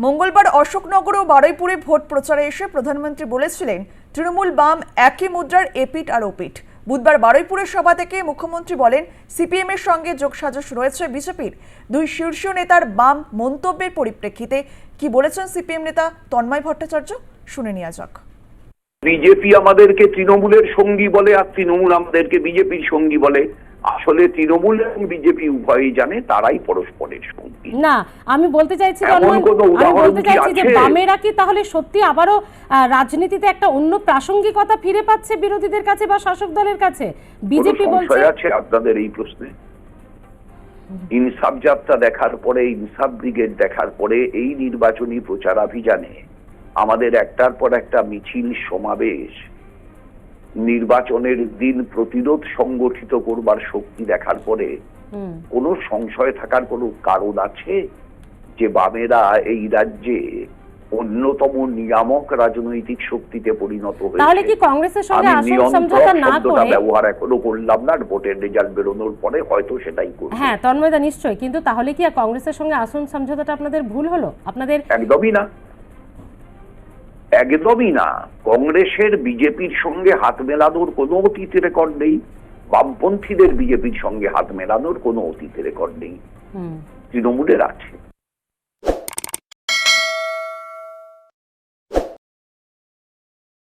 মঙ্গলবার অশোকনগর ও বারুইপুরে ভোট প্রচারে এসে প্রধানমন্ত্রী বলেছিলেন তৃণমূল বাম একই মুদ্রার এপিঠ আর ওপিঠ। বুধবার বারুইপুরের সভা থেকে মুখ্যমন্ত্রী বলেন সিপিএম এর সঙ্গে যোগসাজশ রয়েছে বিজেপির। দুই শীর্ষ নেতার বাম মন্তব্যের পরিপ্রেক্ষিতে কি বলেছেন সিপিএম নেতা তন্ময় ভট্টাচার্য, শুনে নেওয়া যাক। বিজেপি আমাদেরকে তৃণমূলের সঙ্গী বলে আর তৃণমূল আমাদেরকে বিজেপির সঙ্গী বলে। আসলে তৃণমূল এবং বিজেপি উভয়ই জানে তারাই পরস্পরের সঙ্গী। না, আমি বলতে চাইছি যে বামেরা কি তাহলে সত্যি আবারও রাজনীতিতে একটা অন্য প্রাসঙ্গিকতা ফিরে পাচ্ছে বিরোধীদের কাছে বা শাসক দলের কাছে? বিজেপি বলছে আছে আপনাদের এই প্রশ্নে। ইনসাফ যাত্রা দেখার পরে, ইনসাফ ব্রিগেড দেখার পরে এই নির্বাচনী প্রচারাভিযানে আমাদের একটার পর একটা মিছিল, সমাবেশ, নির্বাচনের দিন প্রতিরোধ সংগঠিত করবার শক্তি দেখার পরে কোনো সংশয় থাকার কোনো কারণ আছে যে বামেরা এই রাজ্যে অন্যতম নিয়ামক রাজনৈতিক শক্তিতে পরিণত হয়েছে? তাহলে কি কংগ্রেসের সঙ্গে আসন সমঝোতা না করে ব্যবহার এখনো করলাম না, ভোটের রেজাল্ট বেরোনোর পরে হয়তো সেটাই করব। হ্যাঁ তন্ময়দা, নিশ্চয়ই, কিন্তু তাহলে কি কংগ্রেসের সঙ্গে আসন সমঝোতাটা আপনাদের ভুল হলো? আপনাদের একদমই না, একদমই না। কংগ্রেসের বিজেপির সঙ্গে হাত মেলানোর কোনো অতীত রেকর্ড নেই, বামপন্থীদের বিজেপির সঙ্গে হাত মেলানোর কোনো অতীত রেকর্ড নেই। তৃণমূলের আছে।